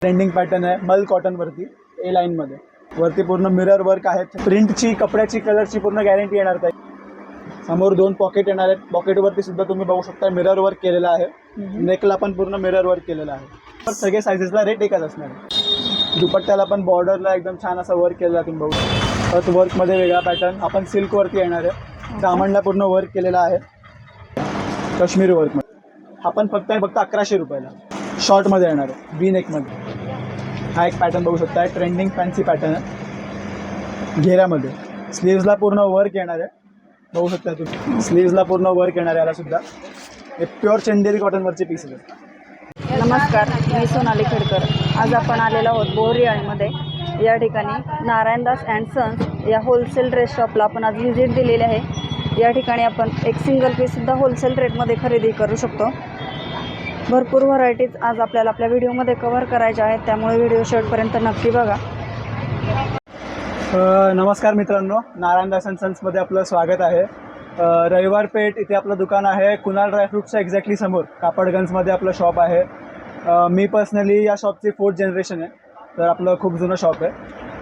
Trending pattern आहे मल cotton वरती ए लाईन मध्ये. वरती पूर्ण मिरर वर्क आहे. प्रिंटची कपड्याची कलरची पूर्ण गॅरंटी येणार ताई. समोर 2 पॉकेट येणार आहेत. पॉकेट वरती सुद्धा तुम्ही बघू शकता मिरर वर्क केलेला आहे. नेकला पण पूर्ण मिरर वर्क केलेला आहे. सगळे साइजेसला रेट एकच असणार आहे. दुपट्ट्याला पण बॉर्डरला एकदम छान असा वर्क केलेला आहे. तुम्ही बघू शकता. परत वर्क मध्ये वेगळा पॅटर्न आपण सिल्क वरती येणार आहे. दामणला पूर्ण वर्क केलेला आहे काश्मीरी वर्क मध्ये. आपण फक्त 1100 रुपयाला शॉर्ट मध्ये येणार आहे बी नेक मध्ये. हा एक पॅटर्न बघू शकता. ट्रेंडिंग फॅन्सी पॅटर्न आहे घेऱ्यामध्ये. स्लीव्सला पूर्ण वर्क येणार आहे. बघू शकता तुम्ही स्लीव्सला पूर्ण वर्क येणार आहे. याला सुद्धा हे प्युअर चंदेरी कॉटनवरचे पीसेस आहेत. नमस्कार, मी सोनाली खेडकर. आज आपण आलेलो आहोत बोरियाळीमध्ये. या ठिकाणी नारायणदास अँड सन्स या होलसेल ड्रेस शॉपला आपण आज व्हिजिट दिलेली आहे. या ठिकाणी आपण एक सिंगल पीससुद्धा होलसेल रेटमध्ये खरेदी करू शकतो. भरपूर व्हरायटीज आज आपल्याला आपल्या व्हिडिओमध्ये कव्हर करायच्या आहेत, त्यामुळे व्हिडिओ शेवटपर्यंत नक्की बघा. नमस्कार मित्रांनो, नारायणदास अँड सन्समध्ये आपलं स्वागत आहे. रविवार पेठ इथे आपलं दुकान आहे. कुणाल ड्रायफ्रूटच्या एक्झॅक्टली समोर कापडगंजमध्ये आपलं शॉप आहे. मी पर्सनली या शॉपची 4th जनरेशन आहे, तर आपलं खूप जुनं शॉप आहे.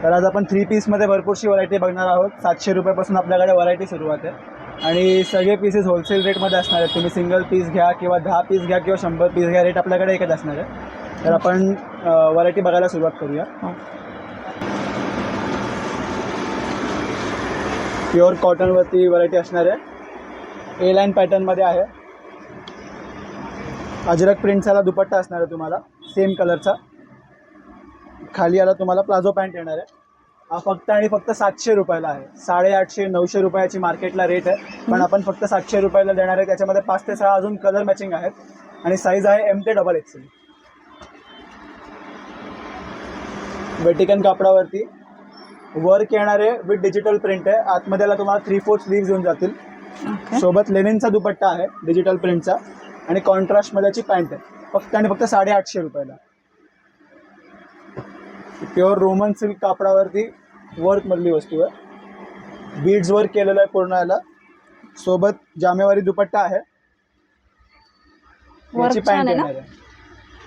तर आज आपण 3 पीसमध्ये भरपूरशी व्हरायटी बघणार आहोत. 700 रुपयापासून आपल्याकडे व्हरायटी सुरुवात आहे आणि सगळे पीसेस होलसेल रेटमध्ये असणार आहेत. तुम्ही सिंगल पीस घ्या किंवा 10 पीस घ्या किंवा 100 पीस घ्या, रेट आपल्याकडे एकच असणार आहे. तर आपण व्हरायटी बघायला सुरुवात करूया. प्युअर कॉटनवरती व्हरायटी असणार आहे. ए लाईन पॅटर्नमध्ये आहे. अजरक प्रिंटचा दुपट्टा असणार आहे तुम्हाला सेम कलरचा. खाली याला तुम्हाला प्लाझो पॅन्ट येणार आहे. हा फक्त आणि फक्त 700 रुपयाला आहे. 850-900 रुपयाची मार्केटला रेट आहे, पण आपण फक्त 700 रुपयाला देणार आहे. त्याच्यामध्ये 5 ते 6 अजून कलर मॅचिंग आहेत आणि साईज आहे M ते XXL. वेटिकन कापडावरती वर्क येणार आहे विथ डिजिटल प्रिंट आहे. आतमध्ये तुम्हाला 3/4 स्लीव्ज येऊन जातील. सोबत लेनिनचा दुपट्टा आहे डिजिटल प्रिंटचा आणि कॉन्ट्रास्टमध्ये पॅन्ट आहे. फक्त आणि फक्त 850 रुपयाला. प्युअर रोमन सिल्क कापडावरती वर्क मधली वस्तू आहे. बीड्स वर्क केलेलं आहे पूर्ण याला. सोबत जामेवारी दुपट्टा आहे. याची पॅन्ट येणार आहे.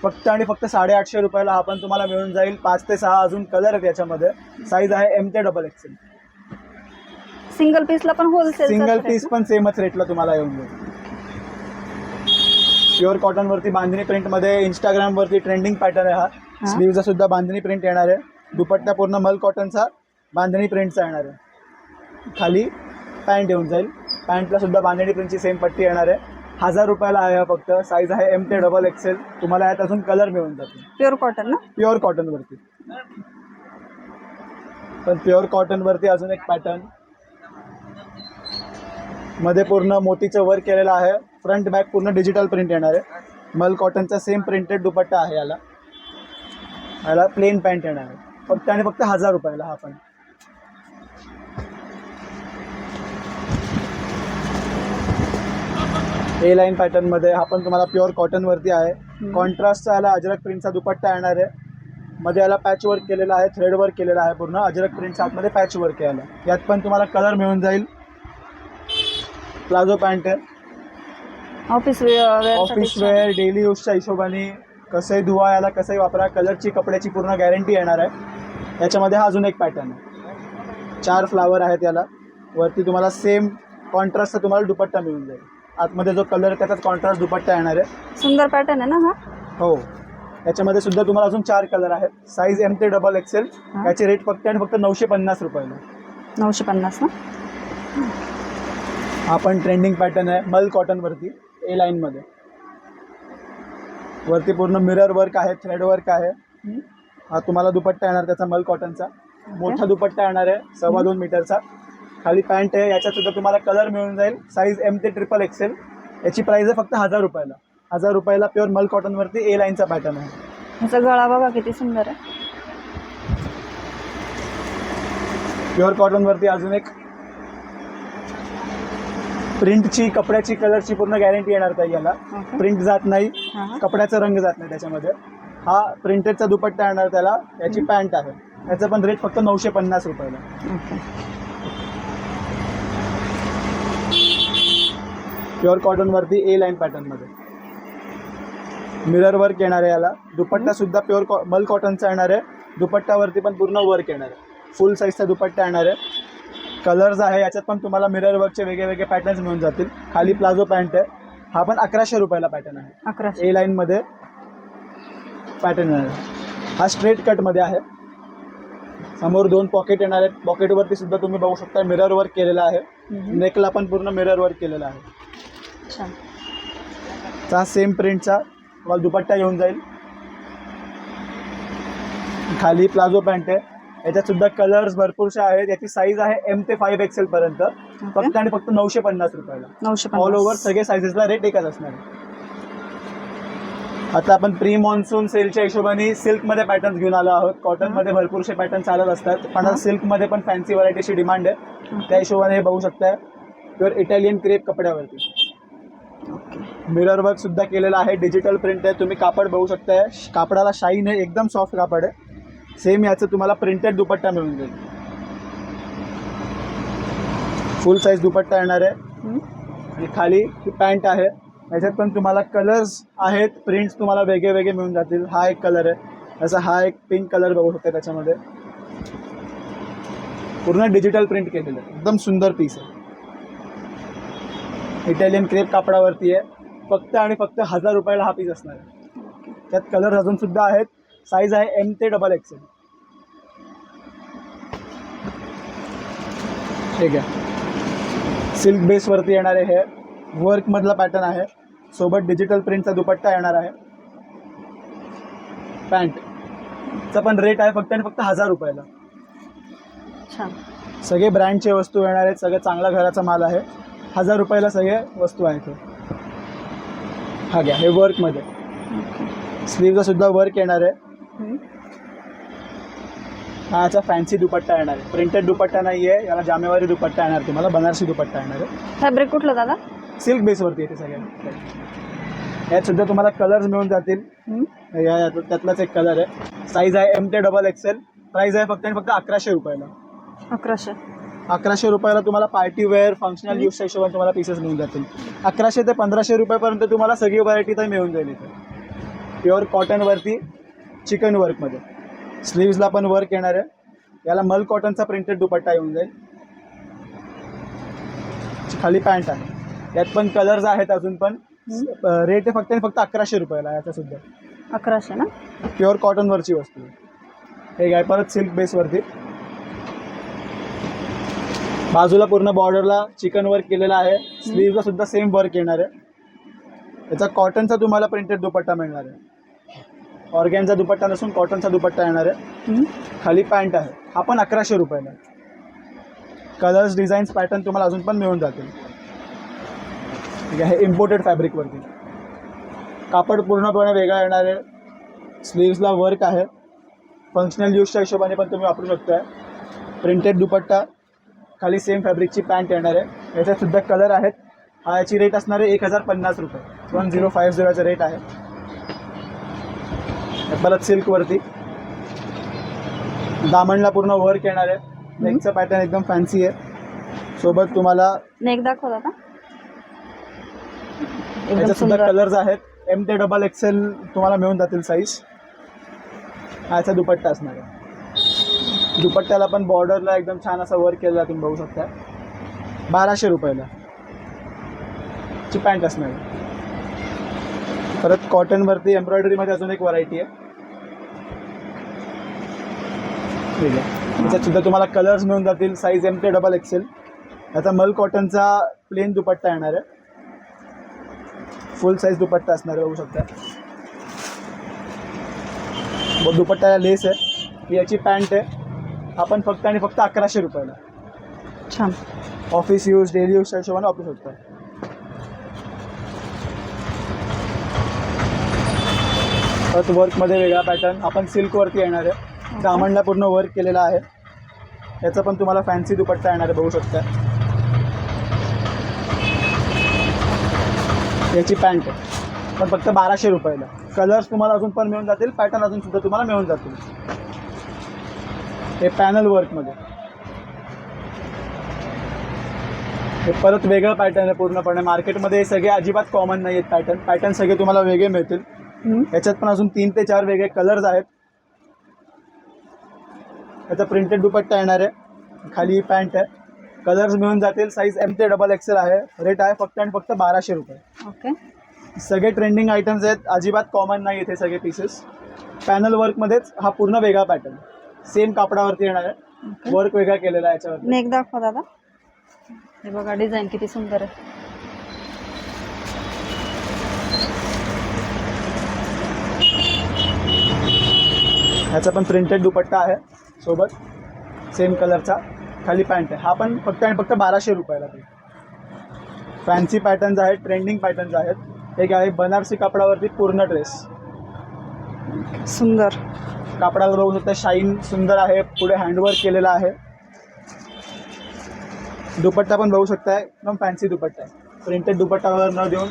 फक्त आणि फक्त 850 रुपयाला आपण तुम्हाला मिळून जाईल. 5 ते 6 अजून कलर आहेत याच्यामध्ये. साईज आहे M ते XXL. सिंगल पीसला पण होलसेल. सिंगल पीस पण सेमच रेटला तुम्हाला येऊन जाईल. प्युअर कॉटनवरती बांधणी प्रिंटमध्ये इंस्टाग्रामवरती ट्रेंडिंग पॅटर्न आहे हा. स्लीव्हचा सुद्धा बांधणी प्रिंट येणार आहे. दुपट्टा पूर्ण मल कॉटनचा बांधणी प्रिंटचा येणार आहे. खाली पॅन्ट येऊन जाईल. पॅन्टला सुद्धा बांधणी प्रिंटची सेम पट्टी येणार आहे. 1000 रुपयाला आहे फक्त. साईज आहे M ते XXL. तुम्हाला यात अजून कलर मिळून जातील. प्युअर कॉटन ना? प्युअर कॉटनवरती. पण प्युअर कॉटनवरती अजून एक पॅटर्न मध्ये पूर्ण मोतीचं वर्क केलेलं आहे. फ्रंट बॅक पूर्ण डिजिटल प्रिंट येणार आहे. मल कॉटनचा सेम प्रिंटेड दुपट्टा आहे याला. याला प्लेन पॅन्ट येणार आहे. फक्त आणि फक्त 1000 रुपयाला हा पण. ए लाईन पॅटर्नमध्ये हा पण तुम्हाला प्युअर कॉटनवरती आहे. कॉन्ट्रास्टचा याला अजरक प्रिंटचा दुपट्टा येणार आहे. मध्ये याला पॅच वर्क केलेला आहे. थ्रेड वर्क केलेला आहे पूर्ण. अजरक प्रिंटच्या आतमध्ये पॅच वर्क आहे याला. यात पण तुम्हाला कलर मिळून जाईल. प्लाझो पॅन्ट आहे. ऑफिस वेअर डेली यूजच्या हिशोबाने कसंही धुवा याला, कसंही वापरा. कलरची कपड्याची पूर्ण गॅरंटी येणार आहे. याच्यामध्ये हा अजून एक पॅटर्न आहे. 4 फ्लावर आहेत याला. वरती तुम्हाला सेम कॉन्ट्रास्टचा तुम्हाला दुपट्टा मिळून जाईल. आतमध्ये जो कलर त्याचाच कॉन्ट्रास्ट दुपट्टा येणार आहे. सुंदर पॅटर्न आहे ना हा? हो. याच्यामध्ये सुद्धा तुम्हाला अजून 4 कलर आहेत. साईज M ते XXL. याची रेट फक्त आणि फक्त 950 रुपयाला. 950 ना? हा पण ट्रेंडिंग पॅटर्न आहे मल कॉटनवरती ए लाईनमध्ये. वरती पूर्ण मिरर वर्क आहे. थ्रेड वर्क आहे. हा तुम्हाला दुपट्टा येणार त्याचा मल कॉटनचा. मोठा दुपट्टा येणार आहे 2.25 मीटरचा. खाली पॅन्ट आहे. याच्यात सुद्धा तुम्हाला कलर मिळून जाईल. साईज M ते XXL. याची प्राईस आहे फक्त 1000 रुपयाला. 1000 रुपयाला प्युअर मल कॉटनवरती ए लाईनचा पॅटर्न आहे. ह्याचा गळा बघा किती सुंदर आहे. प्युअर कॉटनवरती अजून एक प्रिंटची कपड्याची कलरची पूर्ण गॅरंटी येणार ताई याला. प्रिंट जात नाही, कपड्याचा रंग जात नाही त्याच्यामध्ये. हा प्रिंटेडचा दुपट्टा येणार त्याला. याची पॅन्ट आहे. याचं पण रेट फक्त 950 रुपयाला. प्युअर कॉटनवरती ए लाईन पॅटर्नमध्ये. मिरर वर्क येणार आहे याला. दुपट्टा सुद्धा प्युअर मल कॉटनचा येणार आहे. दुपट्टावरती पण पूर्ण वर्क येणार आहे. फुल साईजचा दुपट्टा येणार आहे. कलर्स आहे याच्यात पण तुम्हाला मिरर वर्कचे वेगळे वेगळे पॅटर्न्स मिळून जातील. खाली प्लाझो पॅन्ट आहे. हा पण 1100 रुपयाला पॅटर्न आहे. 1100. ए लाईनमध्ये पॅटर्न येणार आहे. हा स्ट्रेट कटमध्ये आहे. समोर 2 पॉकेट येणार आहेत. पॉकेटवरती सुद्धा तुम्ही बघू शकता मिरर वर्क केलेला आहे. नेकला पण पूर्ण मिरर वर्क केलेला आहे. छान. हा सेम प्रिंटचा तुम्हाला दुपट्टा येऊन जाईल. खाली प्लाझो पॅन्ट आहे. याच्यात सुद्धा कलर्स भरपूरसे आहेत. याची साईज आहे M ते 5XL पर्यंत. फक्त आणि फक्त 950 रुपयाला. 950. ऑल ओव्हर सगळे साईजेसला रेट एकच असणार आहे. आता आपण प्री मॉन्सून सेलच्या हिशोबाने सिल्कमध्ये पॅटर्न्स घेऊन आलो आहोत. कॉटनमध्ये भरपूरसे पॅटर्न चालत असतात, पण आता सिल्कमध्ये पण फॅन्सी व्हरायटीची डिमांड आहे. त्या हिशोबाने हे बघू शकताय प्युअर इटालियन क्रेप कपड्यावरती. मिरर वर्क सुद्धा केलेला आहे. डिजिटल प्रिंट आहे. तुम्ही कापड बघू शकताय. कापडाला शाईन आहे. एकदम सॉफ्ट कापड आहे. सेम याचं तुम्हाला प्रिंटेड दुपट्टा मिळून जाईल. फुल साईज दुपट्टा येणार आहे. आणि खाली ही पॅन्ट आहे. याच्यात पण तुम्हाला कलर्स आहेत. प्रिंट्स तुम्हाला वेगळे वेगळे मिळून जातील. हा एक कलर आहे. असा हा एक पिंक कलर बघू शकता. त्याच्यामध्ये पूर्ण डिजिटल प्रिंट केलेलं आहे. एकदम सुंदर पीस आहे. इटालियन क्रेप कापडावरती आहे. फक्त आणि फक्त 1000 रुपयाला हा पीस असणार आहे. त्यात कलर अजून सुद्धा आहेत. साईज आहे M ते XXL. ठीक आहे. सिल्क बेसवरती येणार आहे. हे वर्कमधला पॅटर्न आहे. सोबत डिजिटल प्रिंटचा दुपट्टा येणार आहे. पॅन्टचा पण रेट आहे फक्त आणि फक्त 1000 रुपयाला. छान. सगळे ब्रँडचे वस्तू येणार आहेत. सगळं चांगला घराचा माल आहे. 1000 रुपयाला सगळे वस्तू आहेत. हा घ्या. हे वर्कमध्ये स्लीवचा सुद्धा वर्क येणार आहे. हा याचा फॅन्सी दुपट्टा येणार आहे. प्रिंटेड दुपट्टा नाही आहे. याला जामेवारी दुपट्टा येणार. तुम्हाला बनारसी दुपट्टा येणार आहे. फॅब्रिक कुठलं दादा? सिल्क बेसवरती येते सगळ्या. यात सुद्धा तुम्हाला कलर्स मिळून जातील. त्यातलाच एक कलर आहे. साईज आहे M ते XXL. प्राईस आहे फक्त आणि फक्त 1100 रुपयाला. 1100. 1100 रुपयाला तुम्हाला पार्टी वेअर फंक्शनल यूजच्या हिशोबाने तुम्हाला पीसेस मिळून जातील. 1100 ते 1500 रुपयापर्यंत तुम्हाला सगळी व्हरायटी तर मिळून जाईल इथे. Pure कॉटनवरती chicken वर्कमध्ये. स्लीव्सला पण वर्क येणार आहे. याला मल कॉटनचा प्रिंटेड दुपट्टा येऊन जाईल. खाली पॅन्ट आहे. यात पण कलर्स आहेत अजून पण. रेट आहे फक्त आणि फक्त 1100 रुपयाला. याचा सुद्धा 1100 ना. प्युअर कॉटनवरची वस्तू. हे काय परत सिल्क बेसवरती. बाजूला पूर्ण बॉर्डरला चिकन वर्क केलेला आहे. स्लीव्हला सुद्धा सेम वर्क येणार आहे. याचा कॉटनचा तुम्हाला प्रिंटेड दुपट्टा मिळणार आहे. ऑर्गॅनचा दुपट्टा नसून कॉटनचा दुपट्टा येणार आहे. खाली पॅन्ट आहे. हा पण 1100 रुपयाला. कलर्स डिझाईन्स पॅटर्न तुम्हाला अजून पण मिळून जातील. ठीक आहे. हे इम्पोर्टेड फॅब्रिकवरती. कापड पूर्णपणे वेगळा येणार आहे. स्लीव्सला वर्क आहे. फंक्शनल यूजच्या हिशोबाने पण तुम्ही वापरू शकता. प्रिंटेड दुपट्टा. खाली सेम फॅब्रिकची पॅन्ट येणार आहे. याच्यात सुद्धा कलर आहेत. हा याची रेट असणार आहे 1050 रुपये. 1050 रेट आहे. परत सिल्कवरती दामणला पूर्ण वर्क येणार आहे. नेकचा पॅटर्न एकदम फॅन्सी आहे. सोबत तुम्हाला नेक दाखव दादा. याच्यात सुद्धा कलर्स आहेत. M ते XXL तुम्हाला मिळून जातील साईज. हा याचा दुपट्टा असणार आहे. दुपट्ट्याला पण बॉर्डरला एकदम छान असा वर्क केलेला तुम्ही बघू शकता. 1200 रुपयाला ची पॅन्ट असणार आहे. परत कॉटनवरती एम्ब्रॉयडरीमध्ये अजून एक व्हरायटी आहे. ठीक आहे. याच्यात सुद्धा तुम्हाला कलर्स मिळून जातील. साईज M ते XXL. याचा मल कॉटनचा प्लेन दुपट्टा येणार आहे. फुल साईज दुपट्टा असणार आहे बघू शकता. दुपट्ट्याला लेस आहे. याची पॅन्ट आहे. आपण फक्त आणि फक्त 1100 रुपयाला. छान. ऑफिस यूज डेली यूजच्या हिशोबाने वापरू शकता. परत वर्कमध्ये वेगळा पॅटर्न. आपण सिल्कवरती येणार आहे. दामणला पूर्ण वर्क केलेला आहे. याचा पण तुम्हाला फॅन्सी दुपट्टा येणार आहे बघू शकता. याची पॅन्ट आहे पण फक्त 1200 रुपयाला. कलर्स तुम्हाला अजून पण मिळून जातील. पॅटर्न अजून सुद्धा तुम्हाला मिळून जातील. हे पॅनल वर्कमध्ये. हे परत वेगळं पॅटर्न आहे पूर्णपणे. मार्केटमध्ये हे सगळे अजिबात कॉमन नाही आहेत पॅटर्न. पॅटर्न सगळे तुम्हाला वेगळे मिळतील. याच्यात पण अजून 3 ते 4 वेगळे कलर्स आहेत. याचा प्रिंटेड दुपट्टा येणार आहे, खाली पॅन्ट आहे. कलर्स मिळून जातील. साईज M ते XXL आहे. रेट आहे फक्त आणि फक्त 1200 रुपये. ओके. सगळे ट्रेंडिंग आयटम्स आहेत, अजिबात कॉमन नाही इथे सगळे पीसेस. पॅनल वर्कमध्येच हा पूर्ण वेगळा पॅटर्न, सेम कापडावरती येणार आहे. वर्क वेगळा केलेला आहे याच्यावर. नेक दाखवा दादा. हे बघा डिझाईन किती सुंदर आहे. ह्याचा पण प्रिंटेड दुपट्टा आहे सोबत, सेम कलरचा. खाली पॅन्ट आहे. हा पण फक्त आणि फक्त 1200 रुपयाला. फॅन्सी पॅटर्न्स आहेत, ट्रेंडिंग पॅटर्न्स आहेत. एक आहे बनारसी कापडावरती पूर्ण ड्रेस. सुंदर कापडाला बघू शकता, शाईन सुंदर आहे. पुढे हँडवर्क केलेला आहे. दुपट्टा पण बघू शकताय, एकदम फॅन्सी दुपट्टा आहे. प्रिंटेड दुपट्टा वगैरे न देऊन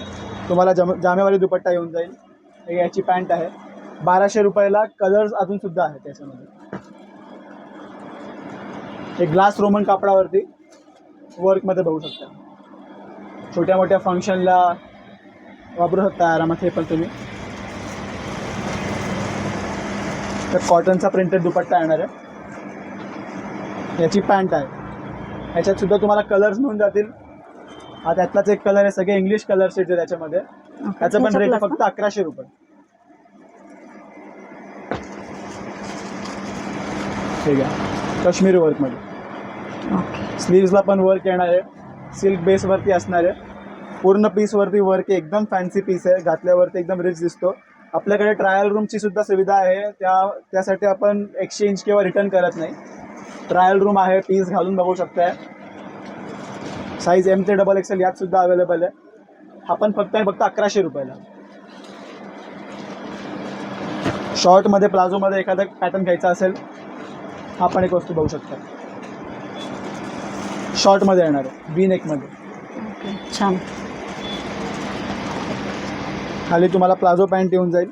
तुम्हाला जामेवाली दुपट्टा येऊन जाईल. एक याची पॅन्ट आहे 1200 रुपयाला. कलर्स अजून सुद्धा आहेत त्याच्यामध्ये. एक ग्लास रोमन कापडावरती वर्कमध्ये बघू शकता. छोट्या मोठ्या फंक्शनला वापरू शकता आरामात हे पण तुम्ही. तर कॉटनचा प्रिंटेड दुपट्टा येणार आहे. याची पॅन्ट आहे. ह्याच्यात सुद्धा तुम्हाला कलर्स मिळून जातील. हा त्यातलाच एक कलर आहे. सगळे इंग्लिश कलर्स आहेत त्याच्यामध्ये. त्याचं पण रेट फक्त 1100 रुपये. ठीक आहे, काश्मीरी वर्कमध्ये. स्लीव्सला पण वर्क येणार आहे. सिल्क बेसवरती असणार आहे. पूर्ण पीसवरती वर्क आहे. एकदम फॅन्सी पीस आहे. घातल्यावरती एकदम रिच दिसतो. आपल्याकडे ट्रायल रूमची सुद्धा सुविधा आहे. त्यासाठी आपण एक्सचेंज किंवा रिटर्न करत नाही. ट्रायल रूम आहे, पीस घालून बघू शकताय. साईज M ते XXL यात सुद्धा अवेलेबल आहे. हा पण फक्त 1100 रुपयाला. शॉर्टमध्ये प्लाझोमध्ये एखादा पॅटर्न घ्यायचा असेल, हा पण एक वस्तू बघू शकता. शॉर्टमध्ये येणार आहे, व्ही नेकमध्ये. छान. खाली तुम्हाला प्लाझो पॅन्ट येऊन जाईल.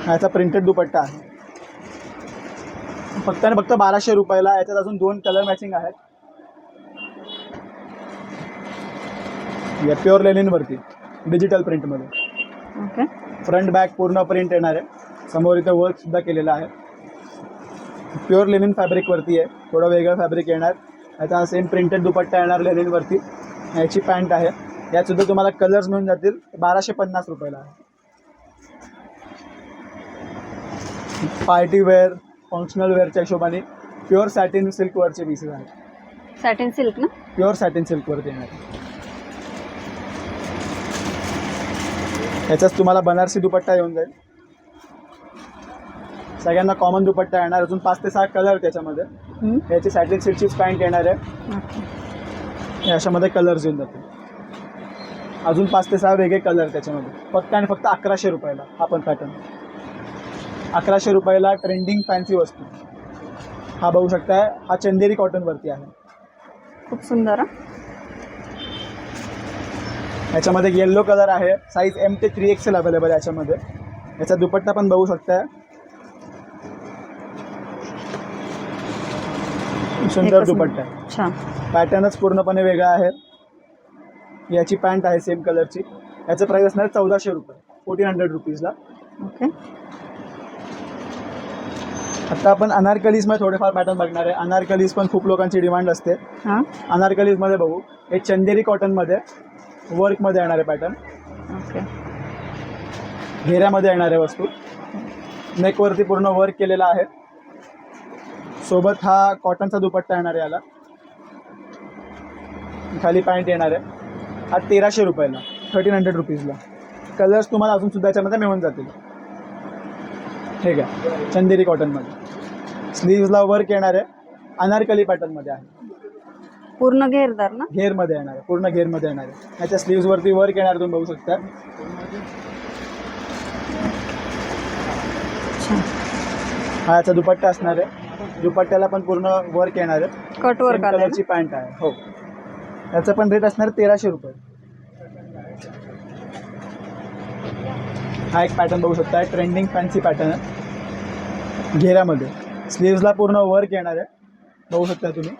ह्याचा प्रिंटेड दुपट्टा आहे. फक्त आणि फक्त 1200 रुपयाला. याच्यात अजून 2 कलर मॅचिंग आहेत. या प्युअर लेनिनवरती डिजिटल प्रिंटमध्ये. ओके. फ्रंट बॅक पूर्ण प्रिंट येणार आहे. समोर इथं वर्क सुद्धा केलेलं आहे. प्युअर लेनिन फॅब्रिकवरती आहे. थोडं वेगळं फॅब्रिक येणार. याचा सेम प्रिंटेड दुपट्टा येणार लेनिनवरती. याची पॅन्ट आहे. यात सुद्धा तुम्हाला कलर्स मिळून जातील. 1250 रुपयाला आहे. पार्टी वेअर, फंक्शनल वेअरच्या हिशोबाने प्युअर सॅटिन सिल्कवरचे पीसेस आहेत. सॅटिन सिल्क ना? प्युअर सॅटिन सिल्कवरती येणार. याचाच तुम्हाला बनारसी दुपट्टा येऊन जाईल. सगळ्यांना कॉमन दुपट्टा येणार. अजून 5 ते 6 कलर त्याच्यामध्ये. याची सॅटिन सिल्कचीच पॅन्ट येणार आहे. अशामध्ये कलर्स येऊन जातील. अजून 5 ते 6 वेगळे कलर त्याच्यामध्ये. फक्त आणि फक्त 1100 रुपयाला हा पण पॅटर्न. 1100 रुपयाला ट्रेंडिंग फॅन्सी वस्तू. हा बघू शकताय. हा चंदेरी कॉटनवरती आहे. खूप सुंदर. याच्यामध्ये येल्लो कलर आहे. साईज M ते 3XL अवेलेबल आहे याच्यामध्ये. याचा दुपट्टा पण बघू शकताय. सुंदर दुपट्टा आहे. छान. पॅटर्नच पूर्णपणे वेगळा आहे. याची पॅन्ट आहे सेम कलरची. याचं प्राईस असणार 1400 रुपये. 1400 रुपीजला. ओके. आता आपण अनारकलीजमध्ये थोडेफार पॅटर्न बघणार आहे. अनारकलीज पण खूप लोकांची डिमांड असते. अनारकलीजमध्ये बघू. हे चंदेरी कॉटनमध्ये वर्कमध्ये येणारे पॅटर्न. ओके. घेऱ्यामध्ये येणारे वस्तू. नेकवरती पूर्ण वर्क केलेला आहे. सोबत हा कॉटनचा दुपट्टा येणार आहे. याला खाली पॅन्ट येणार आहे. हा 1300 रुपयाला, 1300 रुपीजला. कलर्स तुम्हाला अजून सुद्धा याच्यामध्ये मिळून जातील. ठीक आहे, चंदेरी कॉटनमध्ये. स्लीव्सला वर्क येणार आहे. अनारकली पॅटर्नमध्ये आहे. पूर्ण घेरदार ना? घेरमध्ये येणार आहे. पूर्ण घेरमध्ये येणार आहे. याच्या स्लीव्सवरती वर्क येणार, तुम्ही बघू शकता. हा याचा दुपट्टा असणार आहे. दुपट्ट्याला पण पूर्ण वर्क येणार आहे. कट वर्क कलरची पॅन्ट आहे. हो. याचा पण रेट असणार 1300 रुपये. हा एक पॅटर्न बघू शकता. ट्रेंडिंग फॅन्सी पॅटर्न आहे. घेऱ्यामध्ये स्लीव्सला पूर्ण वर्क येणार आहे. बघू शकता तुम्ही.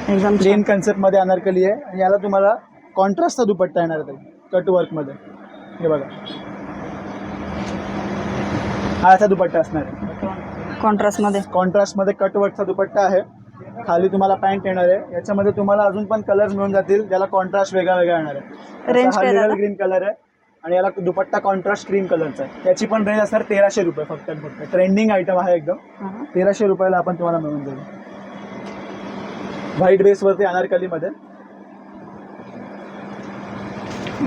एकदम प्लेन कन्सेप्टमध्ये अनारकली आहे. आणि याला तुम्हाला कॉन्ट्रास्टचा दुपट्टा येणार आहे कट वर्कमध्ये. हे बघा, हा याचा दुपट्टा असणार आहे. कॉन्ट्रास्टमध्ये. कॉन्ट्रास्टमध्ये कटवर्कचा दुपट्टा आहे. खाली तुम्हाला पॅन्ट येणार आहे. याच्यामध्ये तुम्हाला अजून पण कलर्स मिळून जातील, ज्याला कॉन्ट्रास्ट वेगळा वेगळा येणार आहे. रेंज हा काय लिडल दादा? ग्रीन कलर आहे आणि याला दुपट्टा कॉन्ट्रास्ट क्रीम कलरचा आहे. त्याची पण रेंज असणार 1300 रुपये फक्त आणि फक्त. ट्रेंडिंग आयटम आहे एकदम. हां. 1300 रुपयाला आपण तुम्हाला मिळून जाईल. व्हाईट बेसवरती अनारकलीमध्ये.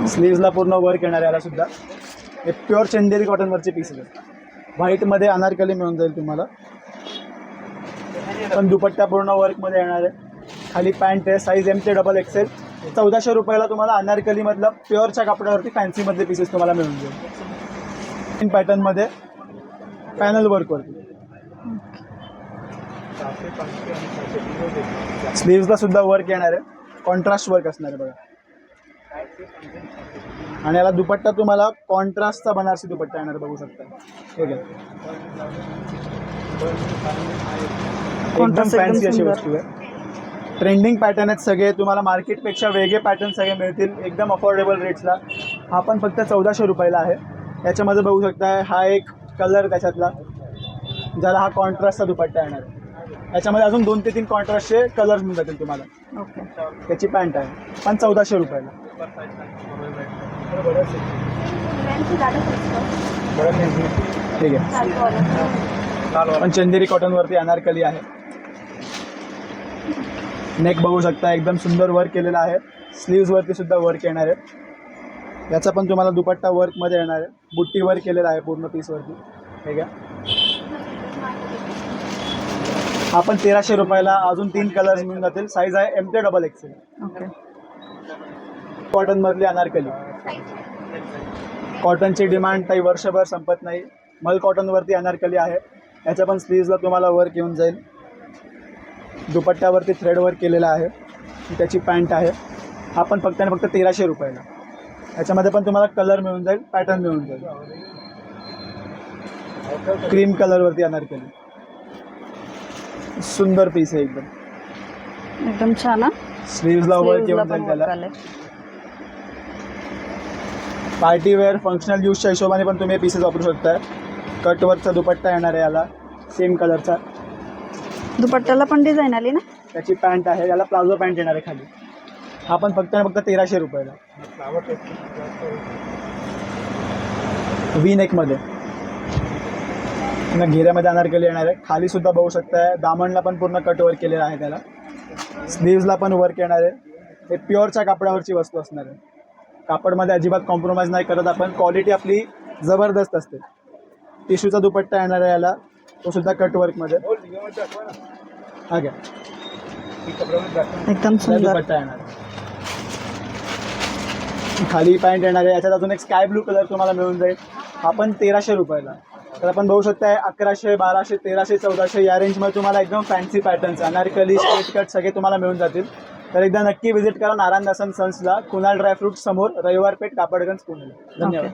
स्लीव्सला पूर्ण वर्क येणार आहे याला सुद्धा. हे प्युअर चंदेरी कॉटनवरचे पीसेस आहेत. व्हाईटमध्ये अनारकली मिळून जाईल तुम्हाला. पण दुपट्टा पूर्ण वर्कमध्ये येणार आहे. खाली पॅन्ट आहे, साईज M ते XXL. 1400 रुपयाला तुम्हाला अनारकलीमधलं प्युअरच्या कपड्यावरती फॅन्सीमधले पीसेस तुम्हाला मिळून जाईल. पॅटर्नमध्ये पॅनल वर्कवरती. स्लीव्सला सुद्धा वर्क येणार आहे. कॉन्ट्रास्ट वर्क असणार आहे बघा. आणि याला दुपट्टा तुम्हाला कॉन्ट्रास्टचा बनारसी दुपट्टा येणार बघू शकता. ठीक आहे, एकदम फॅन्सी अशी वस्तू आहे. ट्रेंडिंग पॅटर्न आहेत सगळे. तुम्हाला मार्केटपेक्षा वेगळे पॅटर्न सगळे मिळतील एकदम अफोर्डेबल रेट्सला. हा पण फक्त 1400 रुपयाला आहे. याच्यामध्ये बघू शकता हा एक कलर त्याच्यातला, ज्याला हा कॉन्ट्रास्टचा दुपट्टा येणार आहे. याच्यामध्ये अजून 2 ते 3 कॉन्ट्रास्टचे कलर्स मिळून जातील तुम्हाला. ओके. त्याची पॅन्ट आहे पण 1400 रुपयाला. ठीक आहे, पण चंदेरी कॉटनवरती अनारकली आहे. नेक बघू शकता एकदम सुंदर वर्क केलेला आहे. स्लीव्सवरती सुद्धा वर्क येणार आहे. याचा पण तुम्हाला दुपट्टा वर्कमध्ये येणार आहे. बुट्टी वर्क केलेला आहे पूर्ण पीसवरती. ठीक आहे, हा पण 1300 रुपयाला. अजून 3 कलर्स मिळून जातील. साईज आहे M ते XXL. ओके. कॉटनमधली अनारकली. कॉटनची डिमांड काही वर्षभर संपत नाही. मल कॉटनवरती अनारकली आहे. याच्या पण स्लीव्सला तुम्हाला वर्क येऊन जाईल. दुपट्ट्यावरती थ्रेड वर्क केलेला आहे. त्याची पॅन्ट आहे. हा पण फक्त आणि फक्त 1300 रुपयाला. याच्यामध्ये पण तुम्हाला कलर मिळून जाईल, पॅटर्न मिळून जाईल. क्रीम कलरवरती अनारकली. सुंदर पीस आहे एकदम. एकदम छान हा. स्लीव्सला वर्क येऊन जाईल त्याला. पार्टी वेअर फंक्शनल यूजच्या हिशोबाने पण तुम्ही पीसेस वापरू शकताय. कटवर्कचा दुपट्टा येणार आहे याला, सेम कलरचा. दुपट्ट्याला पण डिझाईन आली ना. त्याची पॅन्ट आहे. याला प्लाझो पॅन्ट येणार आहे खाली. हा पण फक्त आणि फक्त 1300 रुपयाला. व्ही नेकमध्ये घेऱ्यामध्ये अनारकली येणार आहे. खाली सुद्धा बघू शकताय. दामणला पण पूर्ण कट वर्क केलेला आहे त्याला. स्लीव्सला पण वर्क येणार आहे. हे प्युअरच्या कापडावरची वस्तू असणार आहे. कापडमध्ये अजिबात कॉम्प्रोमाइज नाही करत आपण. क्वालिटी आपली जबरदस्त असते. टिश्यूचा दुपट्टा येणार आहे याला, तो सुद्धा कटवर्कमध्ये. हा घ्या, एकदम सुंदर दुपट्टा येणार आहे. खाली पॅन्ट येणार आहे. याच्यात अजून एक स्काय ब्लू कलर तुम्हाला मिळून जाईल. हा पण 1300 रुपयाला. तर आपण बघू शकता 1100, 1200, 1300, 1400 या रेंजमध्ये तुम्हाला एकदम fancy patterns Anarkali straight cut सगळे तुम्हाला मिळून जातील. तर एकदा नक्की व्हिजिट करा नारायण दासन सन्सला, कुणाल ड्रायफ्रूट समोर, रविवार पेठ, कापडगंज, पुणे. धन्यवाद.